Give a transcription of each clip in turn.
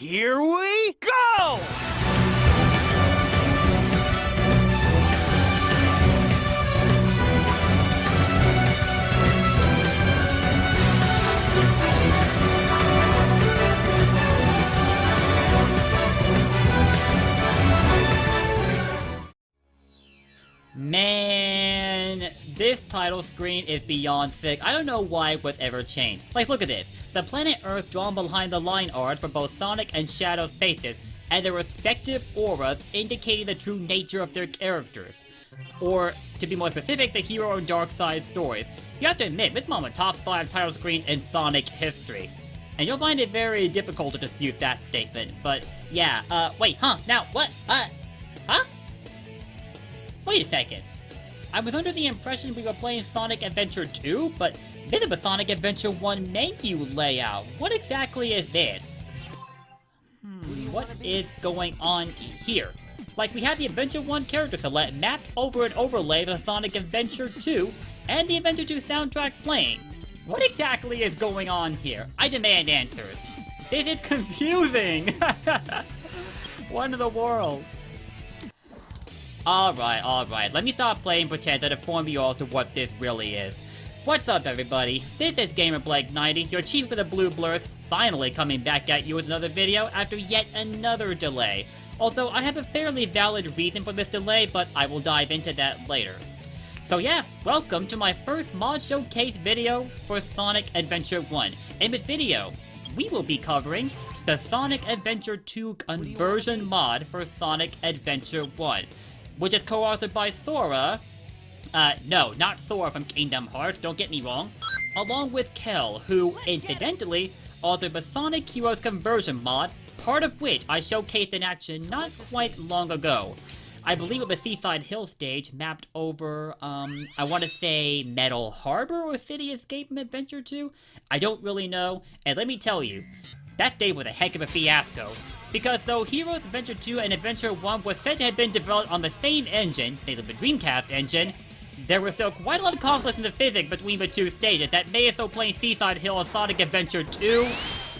Here we go! Man, this title screen is beyond sick. I don't know why it was ever changed. Like, look at this. The planet Earth drawn behind the line art for both Sonic and Shadow's faces, and their respective auras indicating the true nature of their characters. Or, to be more specific, the hero and dark side stories. You have to admit, this is one of the top 5 title screens in Sonic history. And you'll find it very difficult to dispute that statement, but yeah, wait, now, what, huh? Wait a second. I was under the impression we were playing Sonic Adventure 2, but this is the Sonic Adventure 1 menu layout. What exactly is this? What is going on here? Like, we have the Adventure 1 character select mapped over an overlay of Sonic Adventure 2, and the Adventure 2 soundtrack playing. What exactly is going on here? I demand answers. This is confusing! What in the world? Alright, let me stop playing and pretend to inform you all to what this really is. What's up, everybody? This is GamerBlake90, your chief of the Blue Blurs, finally coming back at you with another video after yet another delay. Although I have a fairly valid reason for this delay, but I will dive into that later. So yeah, welcome to my first mod showcase video for Sonic Adventure 1. In this video, we will be covering the Sonic Adventure 2 conversion mod for Sonic Adventure 1. Which is co-authored by Sora, no, not Sora from Kingdom Hearts, don't get me wrong, along with Kell, who, incidentally, authored the Sonic Heroes conversion mod, part of which I showcased in action not quite long ago. I believe it was Seaside Hill stage mapped over, I want to say Metal Harbor or City Escape from Adventure 2? I don't really know, and let me tell you, that stage was a heck of a fiasco. Because though Heroes Adventure 2 and Adventure 1 were said to have been developed on the same engine, the Dreamcast engine, there was still quite a lot of conflict in the physics between the two stages that made so playing Seaside Hill and Sonic Adventure 2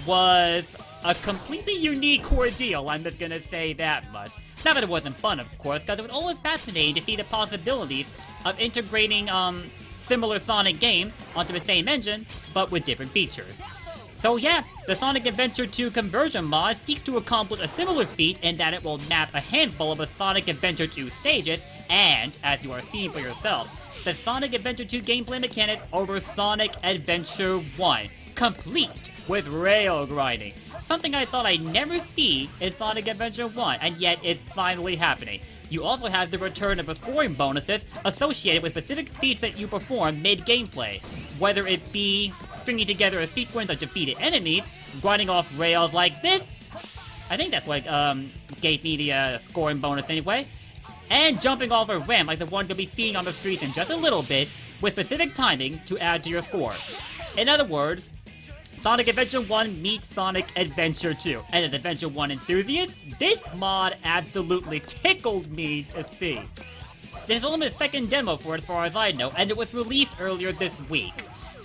was a completely unique ordeal, I'm just gonna say that much. Not that it wasn't fun, of course, because it was always fascinating to see the possibilities of integrating, similar Sonic games onto the same engine, but with different features. So yeah, the Sonic Adventure 2 conversion mod seeks to accomplish a similar feat in that it will map a handful of the Sonic Adventure 2 stages, and, as you are seeing for yourself, the Sonic Adventure 2 gameplay mechanics over Sonic Adventure 1, complete with rail grinding. Something I thought I'd never see in Sonic Adventure 1, and yet it's finally happening. You also have the return of the scoring bonuses associated with specific feats that you perform mid-gameplay, whether it be stringing together a sequence of defeated enemies, grinding off rails like this. I think that's what gave me the scoring bonus anyway. And jumping off a ramp like the one you'll be seeing on the streets in just a little bit, with specific timing to add to your score. In other words, Sonic Adventure 1 meets Sonic Adventure 2. And as Adventure 1 enthusiast, this mod absolutely tickled me to see. This is only the second demo for it as far as I know, and it was released earlier this week.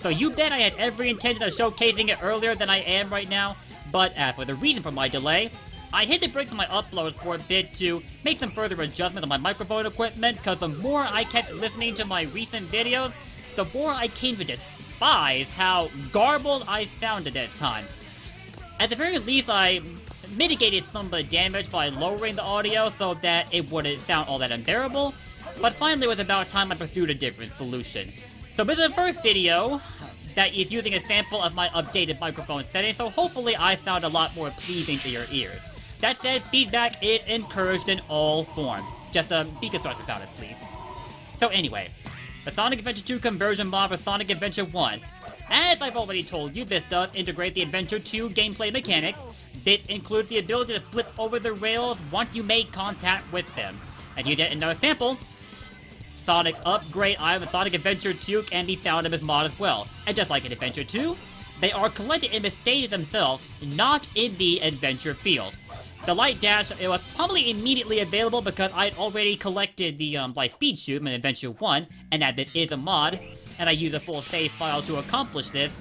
So you bet I had every intention of showcasing it earlier than I am right now, but as for the reason for my delay, I hit the brakes on my uploads for a bit to make some further adjustments on my microphone equipment, because the more I kept listening to my recent videos, the more I came to despise how garbled I sounded at times. At the very least, I mitigated some of the damage by lowering the audio so that it wouldn't sound all that unbearable, but finally it was about time I pursued a different solution. So this is the first video that is using a sample of my updated microphone settings, so hopefully I sound a lot more pleasing to your ears. That said, feedback is encouraged in all forms. Just be constructive about it, please. So anyway, the Sonic Adventure 2 conversion mod for Sonic Adventure 1. As I've already told you, this does integrate the Adventure 2 gameplay mechanics. This includes the ability to flip over the rails once you make contact with them. And you get another sample. Sonic upgrade item in Sonic Adventure 2 can be found in this mod as well. And just like in Adventure 2, they are collected in the stages themselves, not in the adventure field. The light dash, it was probably immediately available because I'd already collected the light speed shoot in Adventure 1, and that this is a mod, and I use a full save file to accomplish this.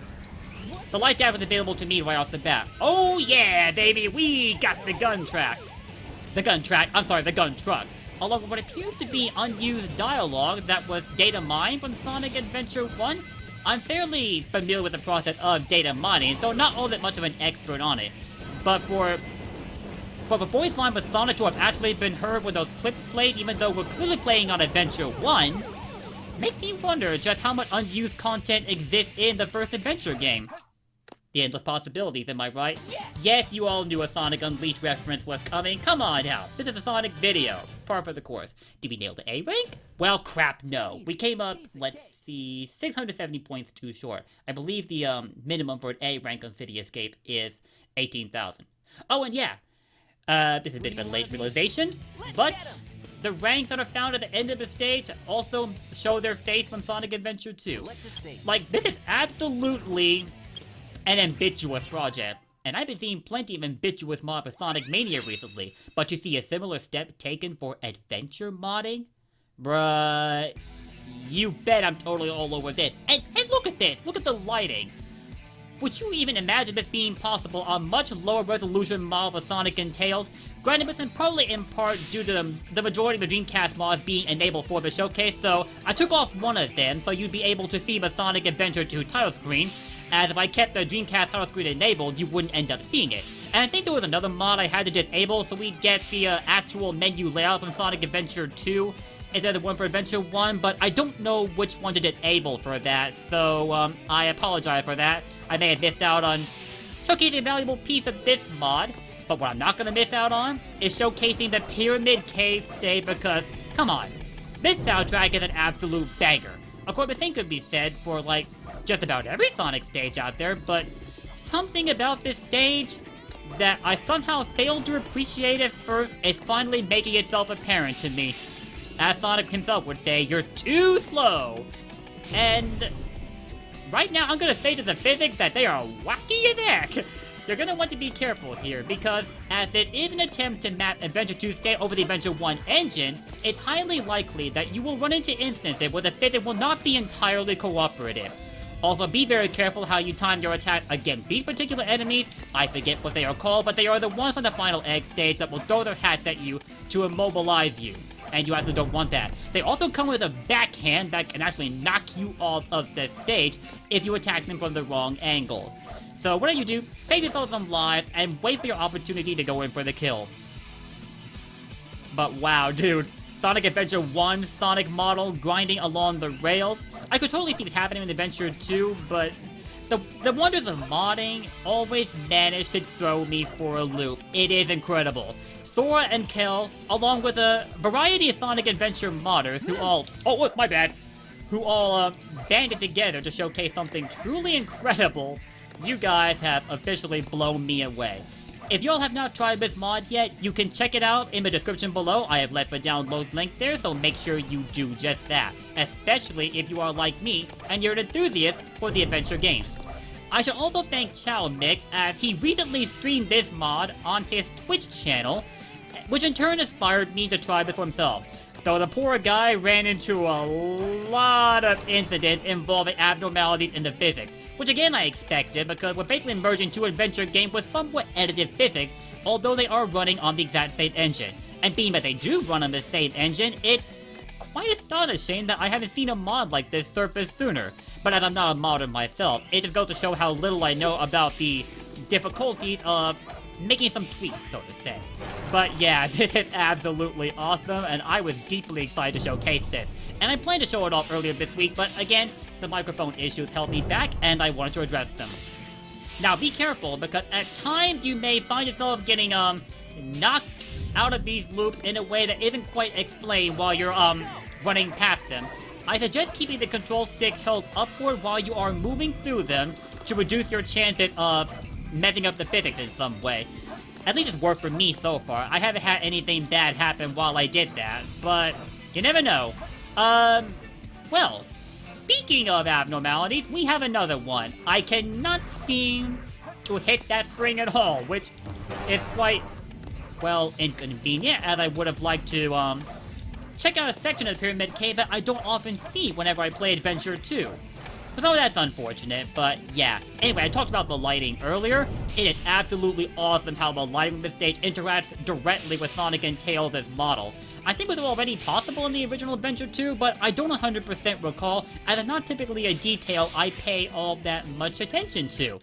The light dash was available to me right off the bat. Oh yeah, baby, we got the gun track. The gun truck. Along with what appears to be unused dialogue that was data mined from Sonic Adventure 1. I'm fairly familiar with the process of data mining, though not all that much of an expert on it. But for the voice line with Sonic to have actually been heard with those clips played, even though we're clearly playing on Adventure 1, makes me wonder just how much unused content exists in the first Adventure game. The endless possibilities, am I right? Yes, you all knew a Sonic Unleashed reference was coming. Come on now. This is a Sonic video. Par for the course. Did we nail the A rank? Well, crap, no. We came up, let's see, 670 points too short. I believe the minimum for an A rank on City Escape is 18,000. Oh, and yeah. This is a bit of a late realization, but the ranks that are found at the end of the stage also show their face from Sonic Adventure 2. Like, this is absolutely an ambiguous project, and I've been seeing plenty of ambiguous mod for Sonic Mania recently, but to see a similar step taken for adventure modding? Bruh, you bet I'm totally all over this. And look at this, look at the lighting. Would you even imagine this being possible on much lower resolution model of Sonic and Tails? Granted, this is probably in part due to the majority of the Dreamcast mods being enabled for the showcase, though I took off one of them so you'd be able to see the Sonic Adventure 2 title screen, as if I kept the Dreamcast title screen enabled, you wouldn't end up seeing it. And I think there was another mod I had to disable so we'd get the actual menu layout from Sonic Adventure 2 instead of the one for Adventure 1, but I don't know which one to disable for that, so I apologize for that. I may have missed out on showcasing a valuable piece of this mod, but what I'm not going to miss out on is showcasing the Pyramid Cave stage because, come on, this soundtrack is an absolute banger. Of course, the same could be said for, like, just about every Sonic stage out there, but something about this stage that I somehow failed to appreciate at first is finally making itself apparent to me. As Sonic himself would say, you're too slow. And right now, I'm gonna say to the physics that they are wacky as heck. You're gonna want to be careful here, because as this is an attempt to map Adventure 2 state over the Adventure 1 engine, it's highly likely that you will run into instances where the physics will not be entirely cooperative. Also, be very careful how you time your attacks against these particular enemies. I forget what they are called, but they are the ones from the final egg stage that will throw their hats at you to immobilize you. And you actually don't want that. They also come with a backhand that can actually knock you off of the stage if you attack them from the wrong angle. So what do you do? Save yourself some lives and wait for your opportunity to go in for the kill. But wow, dude. Sonic Adventure 1 Sonic model grinding along the rails. I could totally see this happening in Adventure 2, but the wonders of modding always manage to throw me for a loop. It is incredible. Sora and Kell, along with a variety of Sonic Adventure modders who all... Oh, my bad. Who all banded together to showcase something truly incredible. You guys have officially blown me away. If y'all have not tried this mod yet, you can check it out in the description below. I have left the download link there, so make sure you do just that. Especially if you are like me, and you're an enthusiast for the adventure games. I should also thank Chaomix, as he recently streamed this mod on his Twitch channel, which in turn inspired me to try this for himself. Though the poor guy ran into a lot of incidents involving abnormalities in the physics, which again I expected because we're basically merging two adventure games with somewhat edited physics, although they are running on the exact same engine. And being that they do run on the same engine, it's quite astonishing that I haven't seen a mod like this surface sooner. But as I'm not a modder myself, it just goes to show how little I know about the difficulties of making some tweaks, so to say. But yeah, this is absolutely awesome, and I was deeply excited to showcase this. And I planned to show it off earlier this week, but again, the microphone issues held me back, and I wanted to address them. Now, be careful, because at times you may find yourself getting, knocked out of these loops in a way that isn't quite explained while you're, running past them. I suggest keeping the control stick held upward while you are moving through them to reduce your chances of messing up the physics in some way. At least it's worked for me so far. I haven't had anything bad happen while I did that, but you never know. Well, speaking of abnormalities, we have another one. I cannot seem to hit that spring at all, which is quite, well, inconvenient, as I would have liked to, check out a section of the Pyramid Cave that I don't often see whenever I play Adventure 2. So that's unfortunate, but yeah. Anyway, I talked about the lighting earlier. It is absolutely awesome how the lighting of the stage interacts directly with Sonic and Tails' model. I think it was already possible in the original Adventure 2, but I don't 100% recall, as it's not typically a detail I pay all that much attention to.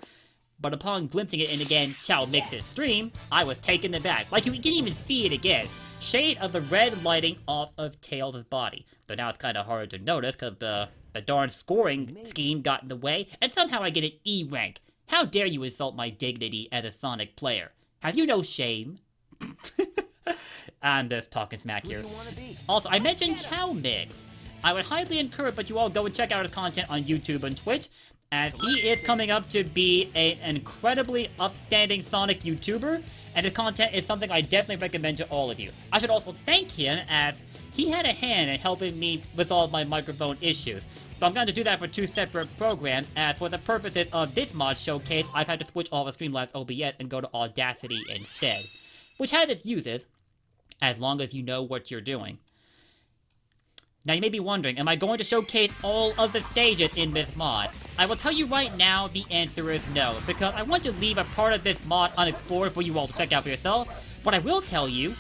But upon glimpsing it in, again, Chaomix's stream, I was taken aback. Like, you can even see it again. Shade of the red lighting off of Tails' body. But now it's kind of hard to notice, because the darn scoring scheme got in the way, and somehow I get an E rank. How dare you insult my dignity as a Sonic player? Have you no shame? I'm just talking smack here. Also, I mentioned Chaomix. I would highly encourage that you all go and check out his content on YouTube and Twitch, as he is coming up to be an incredibly upstanding Sonic YouTuber, and his content is something I definitely recommend to all of you. I should also thank him, as he had a hand in helping me resolve my microphone issues. So I'm going to do that for 2 separate programs, as for the purposes of this mod showcase, I've had to switch all of Streamlabs OBS and go to Audacity instead. Which has its uses, as long as you know what you're doing. Now you may be wondering, am I going to showcase all of the stages in this mod? I will tell you right now, the answer is no, because I want to leave a part of this mod unexplored for you all to check out for yourself. What I will tell you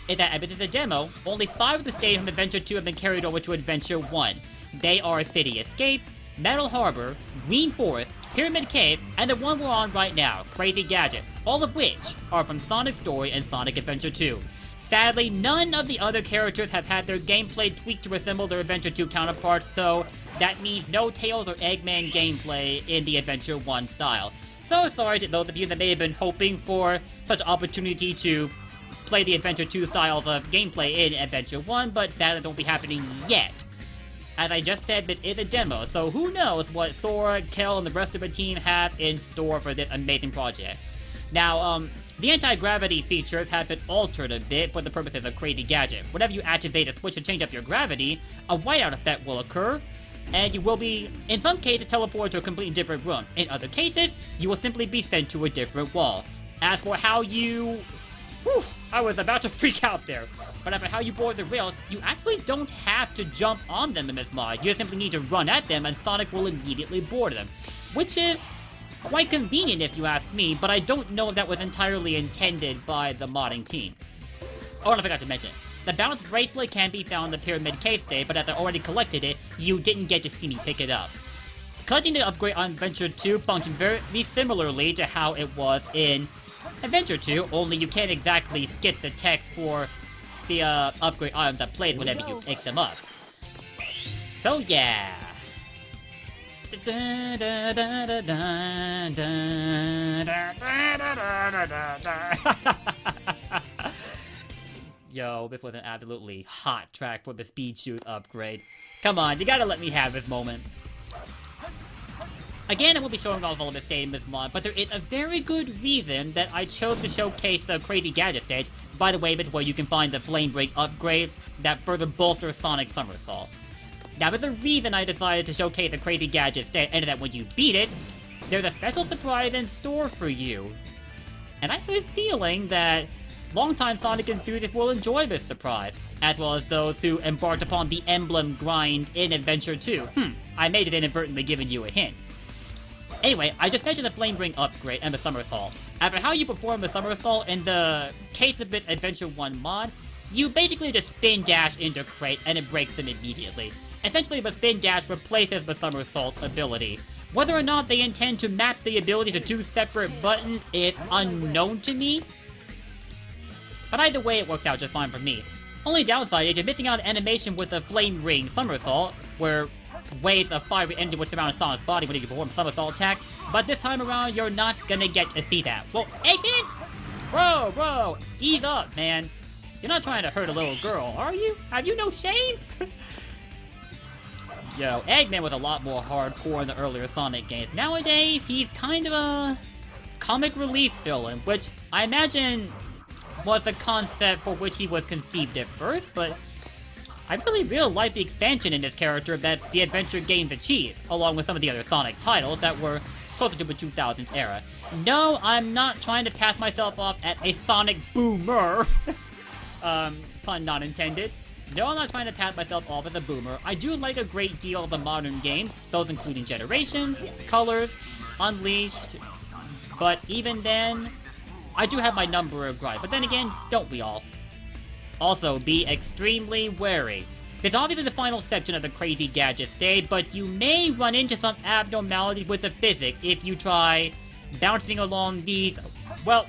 is that as this is a demo, only 5 of the stages from Adventure 2 have been carried over to Adventure 1. They are City Escape, Metal Harbor, Green Forest, Pyramid Cave, and the one we're on right now, Crazy Gadget, all of which are from Sonic Story and Sonic Adventure 2. Sadly, none of the other characters have had their gameplay tweaked to resemble their Adventure 2 counterparts, so that means no Tails or Eggman gameplay in the Adventure 1 style. So sorry to those of you that may have been hoping for such an opportunity to play the Adventure 2 styles of gameplay in Adventure 1, but sadly it won't be happening yet. As I just said, this is a demo, so who knows what Sora, Kell, and the rest of the team have in store for this amazing project. Now, the anti-gravity features have been altered a bit for the purposes of Crazy Gadget. Whenever you activate a switch to change up your gravity, a whiteout effect will occur, and you will be, in some cases, teleported to a completely different room. In other cases, you will simply be sent to a different wall. As for how you... Whew, I was about to freak out there. But as for how you board the rails, you actually don't have to jump on them in this mod. You just simply need to run at them and Sonic will immediately board them. Which is quite convenient if you ask me, but I don't know if that was entirely intended by the modding team. Oh, and I forgot to mention, the bounce bracelet can be found in the Pyramid Cave stage, but as I already collected it, you didn't get to see me pick it up. Collecting the upgrade on Adventure 2 functioned very similarly to how it was in Adventure 2, only you can't exactly skip the text for the upgrade items that plays whenever you pick them up. So yeah. Yo, this was an absolutely hot track for the Speed Shoes upgrade. Come on, you gotta let me have this moment. Again, I will be showing off all of this stage in this mod, but there is a very good reason that I chose to showcase the Crazy Gadget stage. By the way, this is where you can find the Flame Break upgrade that further bolsters Sonic Somersault. Now, there's a reason I decided to showcase the Crazy Gadget stage, and that when you beat it, there's a special surprise in store for you. And I have a feeling that longtime Sonic enthusiasts will enjoy this surprise, as well as those who embarked upon the emblem grind in Adventure 2. I made it inadvertently giving you a hint. Anyway, I just mentioned the Flame Ring upgrade and the Somersault. After how you perform the Somersault in the case of this Adventure 1 mod, you basically just spin dash into crates and it breaks them immediately. Essentially, the spin dash replaces the Somersault ability. Whether or not they intend to map the ability to 2 separate buttons is unknown to me, but either way it works out just fine for me. Only downside is you're missing out on animation with the Flame Ring Somersault, where waves of fiery energy would surround Sonic's body when he perform a somersault attack, but this time around, you're not gonna get to see that. Whoa, Eggman? Bro, ease up, man. You're not trying to hurt a little girl, are you? Have you no shame? Yo, Eggman was a lot more hardcore in the earlier Sonic games. Nowadays, he's kind of a comic relief villain, which I imagine was the concept for which he was conceived at first, but I really like the expansion in this character that the adventure games achieved, along with some of the other Sonic titles that were closer to the 2000s era. No, I'm not trying to pass myself off as a Sonic boomer, pun not intended, No, I'm not trying to pat myself off as a boomer. I do like a great deal of the modern games, those including Generations, Colors, Unleashed, but even then, I do have my number of gripes. But then again, don't we all? Also, be extremely wary. It's obviously the final section of the crazy Gadget stage, but you may run into some abnormalities with the physics if you try bouncing along these, well,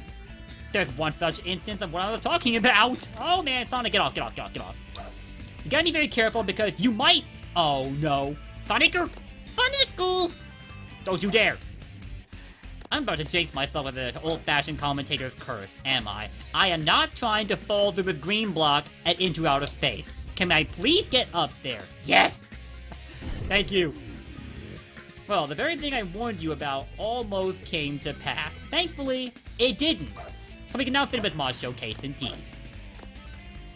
there's one such instance of what I was talking about. Oh man, Sonic, get off. You gotta be very careful because you might, oh no. Sonic! Don't you dare. I'm about to jinx myself with an old-fashioned commentator's curse, am I? I am not trying to fall through the green block and into outer space. Can I please get up there? Yes! Thank you. Well, the very thing I warned you about almost came to pass. Thankfully, it didn't. So we can now finish with Mod Showcase in peace.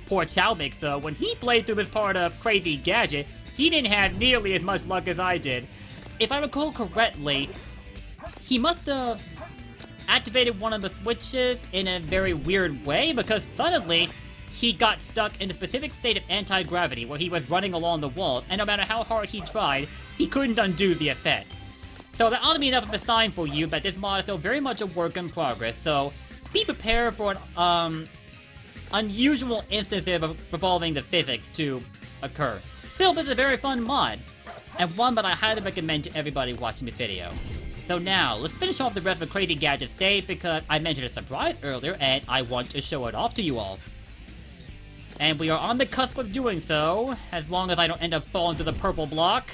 Poor Chaomix, though, when he played through this part of Crazy Gadget, he didn't have nearly as much luck as I did. If I recall correctly, he must have activated one of the switches in a very weird way, because suddenly he got stuck in a specific state of anti-gravity where he was running along the walls, and no matter how hard he tried, he couldn't undo the effect. So that ought to be enough of a sign for you, but this mod is still very much a work in progress, so be prepared for an unusual instances of involving the physics to occur. Still, this is a very fun mod, and one that I highly recommend to everybody watching this video. So now, let's finish off the rest of the Crazy Gadget stage because I mentioned a surprise earlier and I want to show it off to you all. And we are on the cusp of doing so, as long as I don't end up falling through the purple block.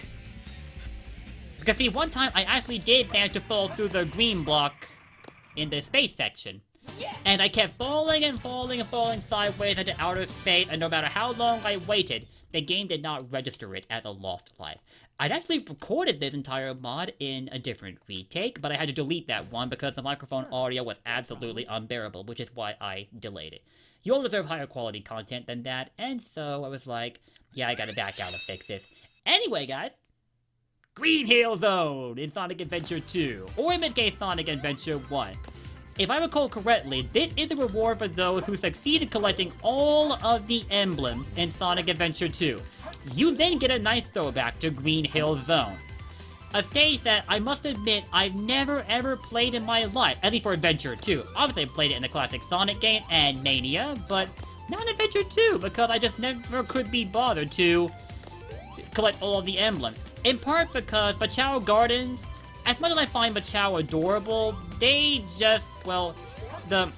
Because see, one time I actually did manage to fall through the green block in the space section. And I kept falling and falling and falling sideways into outer space, and no matter how long I waited, the game did not register it as a lost life. I'd actually recorded this entire mod in a different retake, but I had to delete that one because the microphone audio was absolutely unbearable, which is why I delayed it. You all deserve higher quality content than that, and so I was like, yeah, I gotta back out and fix this. Anyway, guys, Green Hill Zone in Sonic Adventure 2, or in this case, Sonic Adventure 1. If I recall correctly, this is a reward for those who succeed in collecting all of the emblems in Sonic Adventure 2. You then get a nice throwback to Green Hill Zone. A stage that I must admit I've never ever played in my life, at least for Adventure 2. Obviously I played it in the classic Sonic game and Mania, but not in Adventure 2 because I just never could be bothered to collect all of the emblems. In part because Machao Gardens, as much as I find Machao adorable, they just, well, the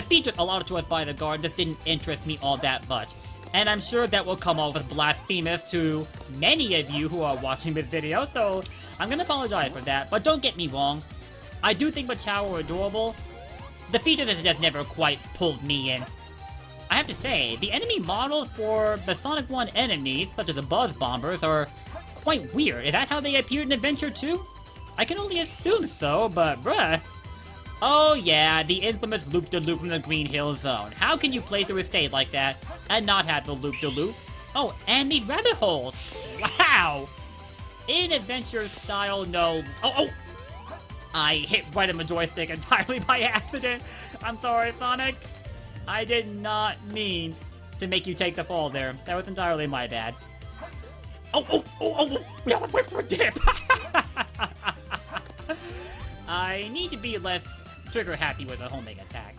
features allotted to us by the garden just didn't interest me all that much. And I'm sure that will come off as blasphemous to many of you who are watching this video, so I'm gonna apologize for that. But don't get me wrong, I do think Machao are adorable. The features that just never quite pulled me in. I have to say, the enemy models for the Sonic 1 enemies, such as the Buzz Bombers, are quite weird. Is that how they appeared in Adventure 2? I can only assume so, but bruh. Oh yeah, the infamous loop-de-loop from the Green Hill Zone. How can you play through a stage like that and not have the loop-de-loop? Oh, and these rabbit holes. Wow! In adventure style, no. Oh! I hit right on the joystick entirely by accident. I'm sorry, Sonic. I did not mean to make you take the fall there. That was entirely my bad. Oh! We almost went for a dip. I need to be less trigger happy with a homing attack.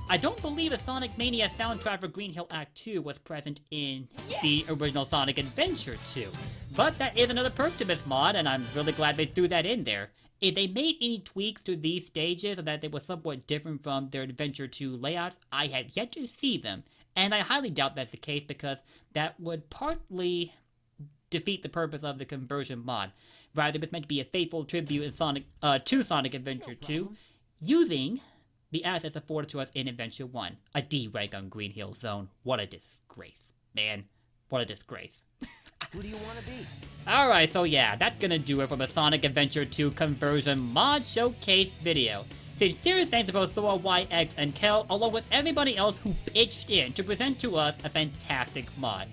I don't believe a Sonic Mania soundtrack for Green Hill Act 2 was present in the original Sonic Adventure 2. But that is another perk to this mod, and I'm really glad they threw that in there. If they made any tweaks to these stages so that they were somewhat different from their Adventure 2 layouts, I have yet to see them. And I highly doubt that's the case because that would partly defeat the purpose of the conversion mod. Rather, it was meant to be a faithful tribute in to Sonic Adventure 2, using the assets afforded to us in Adventure 1. A D rank on Green Hill Zone. What a disgrace. Man, what a disgrace. Who do you want to be? Alright, so yeah, that's gonna do it for the Sonic Adventure 2 conversion mod showcase video. Sincere thanks to both Sora YX and Kell, along with everybody else who pitched in to present to us a fantastic mod.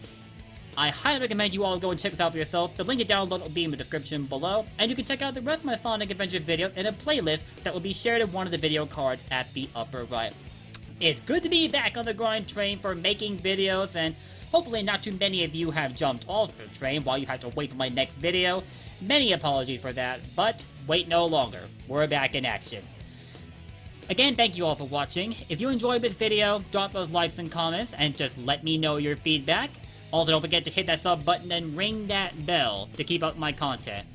I highly recommend you all go and check this out for yourself. The link to download will be in the description below, and you can check out the rest of my Sonic Adventure videos in a playlist that will be shared in one of the video cards at the upper right. It's good to be back on the grind train for making videos, and hopefully not too many of you have jumped off the train while you had to wait for my next video. Many apologies for that, but wait no longer. We're back in action. Again, thank you all for watching. If you enjoyed this video, drop those likes and comments, and just let me know your feedback. Also, don't forget to hit that sub button and ring that bell to keep up my content.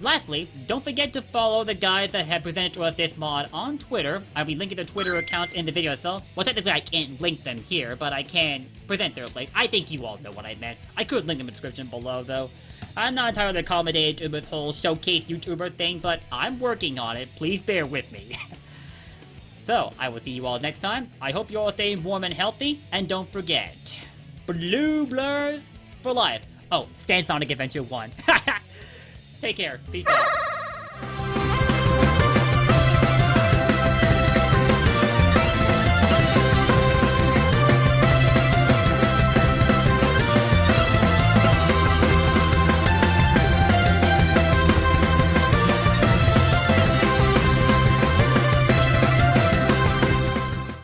Lastly, don't forget to follow the guys that have presented to us this mod on Twitter. I'll be linking their Twitter accounts in the video itself. Well, technically I can't link them here, but I can present their links. I think you all know what I meant. I could link them in the description below, though. I'm not entirely accommodated to this whole showcase YouTuber thing, but I'm working on it. Please bear with me. So, I will see you all next time. I hope you all stay warm and healthy, and don't forget, blue blurs for life. Oh, stand Sonic Adventure 1. Take care. Peace out.